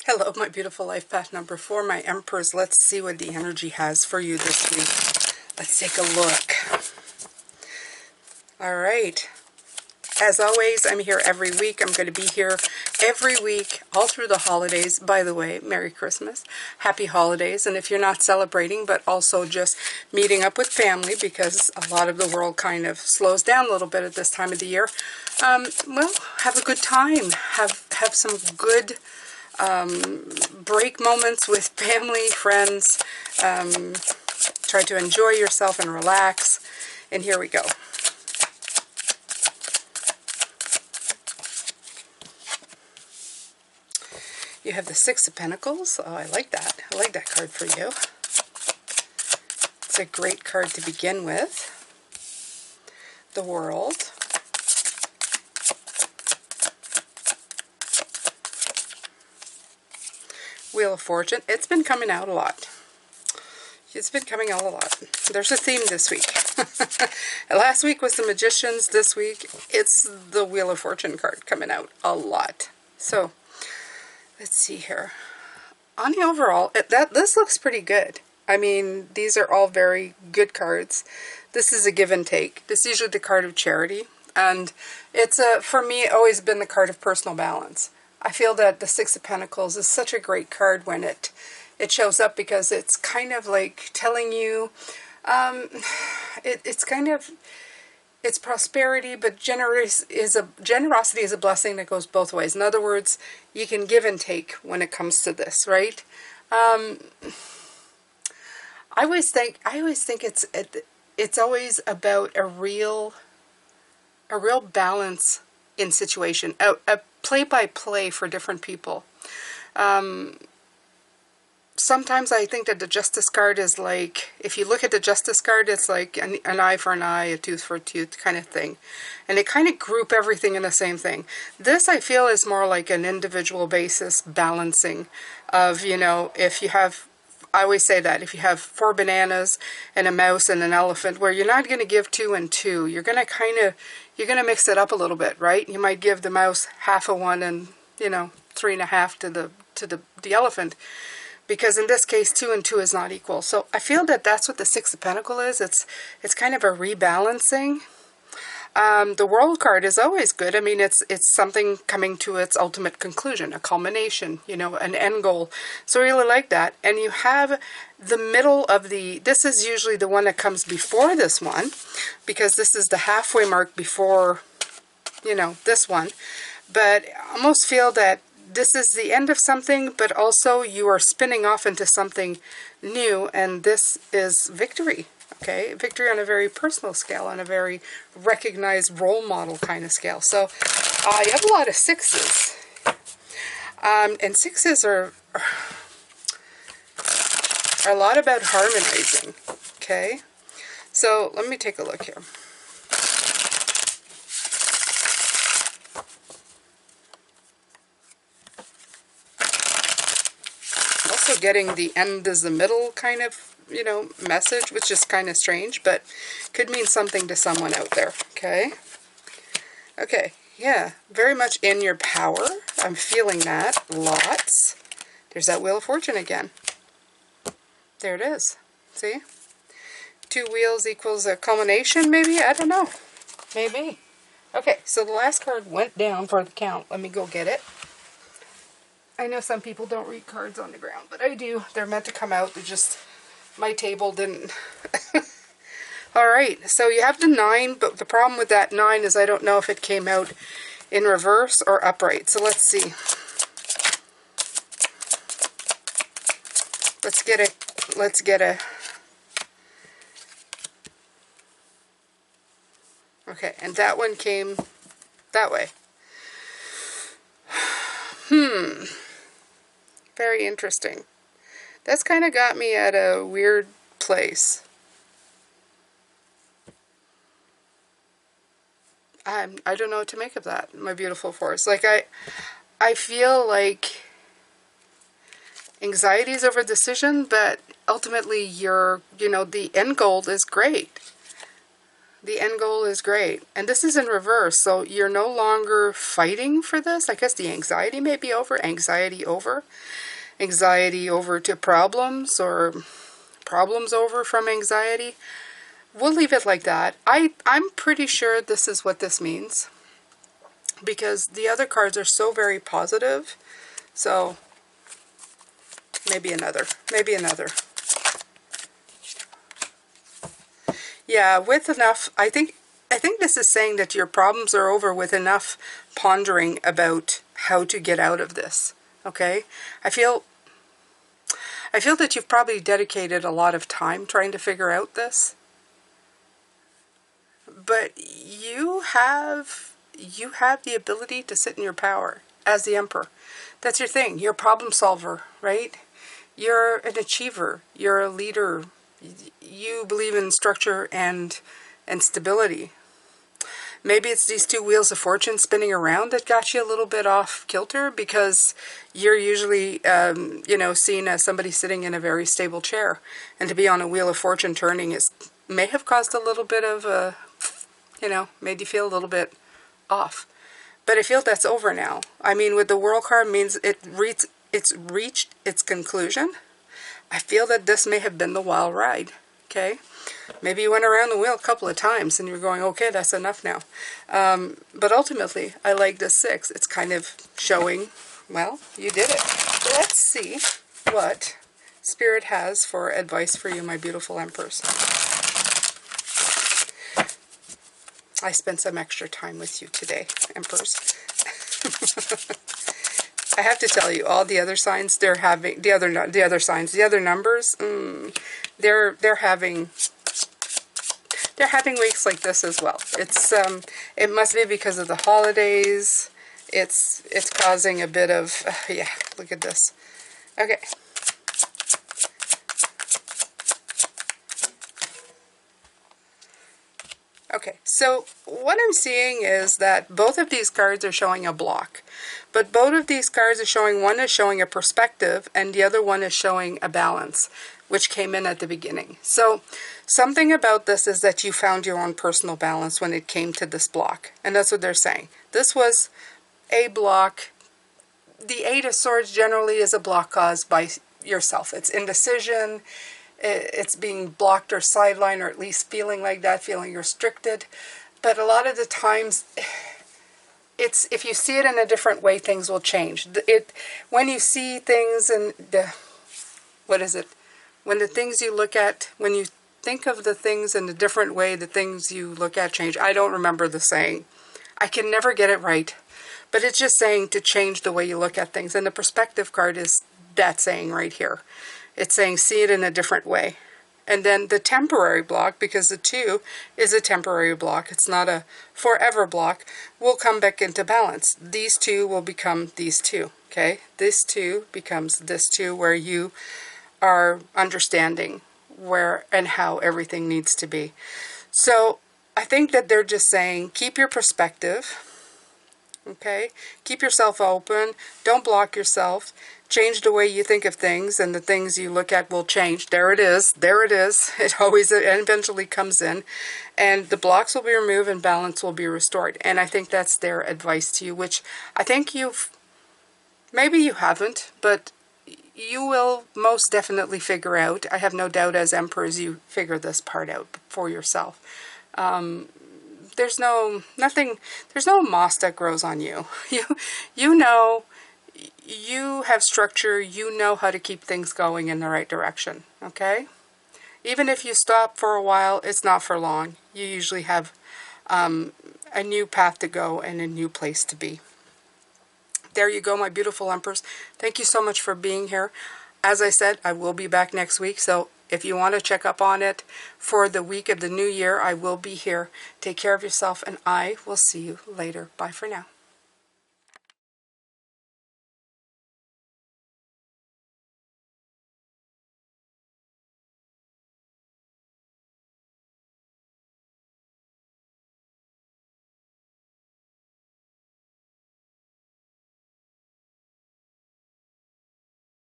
Hello, my beautiful life path number 4, my emperors. Let's see what the energy has for you this week. Let's take a look. All right. As always, I'm here every week. I'm going to be here every week, all through the holidays. By the way, Merry Christmas, Happy Holidays. And if you're not celebrating, but also just meeting up with family, because a lot of the world kind of slows down a little bit at this time of the year, well, have a good time. Have some good break moments with family, friends. Try to enjoy yourself and relax. And here we go. You have the Six of Pentacles. Oh, I like that. I like that card for you. It's a great card to begin with. The World. Wheel of Fortune. It's been coming out a lot. It's been coming out a lot. There's a theme this week. Last week was the Magicians. This week, it's the Wheel of Fortune card coming out a lot. So, let's see here. On the overall, this looks pretty good. I mean, these are all very good cards. This is a give and take. This is usually the card of charity. And it's, for me, always been the card of personal balance. I feel that the Six of Pentacles is such a great card when it shows up, because it's kind of like telling you, it's prosperity, but generosity is a blessing that goes both ways. In other words, you can give and take when it comes to this, right? I always think it's always about a real balance in situation, a play-by-play for different people. Sometimes I think that the Justice card is like, if you look at the Justice card, it's like an eye for an eye, a tooth for a tooth kind of thing. And they kind of group everything in the same thing. This, I feel, is more like an individual basis balancing of, you know, if you have, I always say that, if you have 4 bananas and a mouse and an elephant, where you're not going to give 2 and 2. You're going to mix it up a little bit, right? You might give the mouse half of one and, you know, 3 1/2 to the elephant. Because in this case, 2 and 2 is not equal. So I feel that that's what the Six of Pentacles is. It's kind of a rebalancing. The World card is always good. I mean, it's something coming to its ultimate conclusion, a culmination, you know, an end goal. So I really like that. And you have the middle of this is usually the one that comes before this one, because this is the halfway mark before, you know, this one. But I almost feel that this is the end of something, but also you are spinning off into something new, and this is victory, okay? Victory on a very personal scale, on a very recognized role model kind of scale. So you have a lot of sixes, and sixes are a lot about harmonizing, okay? So let me take a look here. Also getting the end is the middle kind of, you know, message, which is kind of strange, but could mean something to someone out there, okay? Okay, yeah, very much in your power. I'm feeling that lots. There's that Wheel of Fortune again. There it is. See? 2 wheels equals a culmination, maybe? I don't know. Maybe. Okay, so the last card went down for the count. Let me go get it. I know some people don't read cards on the ground, but I do. They're meant to come out. They're just, my table didn't. Alright, so you have the 9, but the problem with that 9 is I don't know if it came out in reverse or upright. So let's see. Let's get a. Okay, and that one came that way. Very interesting. That's kind of got me at a weird place. I don't know what to make of that, my beautiful force. Like, I feel like anxieties over decision, but ultimately you know, the end goal is great. The end goal is great. And this is in reverse, so you're no longer fighting for this. I guess the anxiety may be over. Anxiety over. Anxiety over to problems, or problems over from anxiety. We'll leave it like that. I'm pretty sure this is what this means, because the other cards are so very positive. So maybe another. Maybe another. Yeah, with enough, I think this is saying that your problems are over with enough pondering about how to get out of this. Okay? I feel that you've probably dedicated a lot of time trying to figure out this. But you have the ability to sit in your power as the Emperor. That's your thing. You're a problem solver, right? You're an achiever. You're a leader. You believe in structure and stability. Maybe it's these two wheels of fortune spinning around that got you a little bit off kilter, because you're usually, you know, seen as somebody sitting in a very stable chair. And to be on a wheel of fortune turning may have caused a little bit of, you know, made you feel a little bit off. But I feel that's over now. I mean, with the World card means it's reached its conclusion. I feel that this may have been the wild ride, okay? Maybe you went around the wheel a couple of times and you're going, okay, that's enough now. But ultimately, I like this 6. It's kind of showing, well, you did it. Let's see what Spirit has for advice for you, my beautiful Emperors. I spent some extra time with you today, Emperors. I have to tell you, all the other signs, they're having the other numbers. They're having weeks like this as well. It must be because of the holidays. It's causing a bit of yeah. Look at this. Okay. Okay, so what I'm seeing is that both of these cards are showing a block. But both of these cards are showing, one is showing a perspective and the other one is showing a balance, which came in at the beginning. So something about this is that you found your own personal balance when it came to this block. And that's what they're saying. This was a block. The 8 of Swords generally is a block caused by yourself. It's indecision. It's being blocked or sidelined, or at least feeling like that, feeling restricted. But a lot of the times, it's if you see it in a different way, things will change. When you see things and when the things you look at, when you think of the things in a different way, the things you look at change. I don't remember the saying. I can never get it right. But it's just saying to change the way you look at things. And the perspective card is that saying right here. It's saying see it in a different way. And then the temporary block, because the 2 is a temporary block, it's not a forever block, will come back into balance. These 2 will become these 2, okay? This 2 becomes this 2, where you are understanding where and how everything needs to be. So I think that they're just saying keep your perspective, okay? Keep yourself open, don't block yourself. Change the way you think of things, and the things you look at will change. There it is. There it is. It always eventually comes in. And the blocks will be removed and balance will be restored. And I think that's their advice to you, which I think maybe you haven't, but you will most definitely figure out. I have no doubt as Emperors you figure this part out for yourself. There's no moss that grows on you. You know. You have structure, you know how to keep things going in the right direction, okay? Even if you stop for a while, it's not for long. You usually have a new path to go and a new place to be. There you go, my beautiful Emperors. Thank you so much for being here. As I said, I will be back next week, so if you want to check up on it for the week of the new year, I will be here. Take care of yourself, and I will see you later. Bye for now.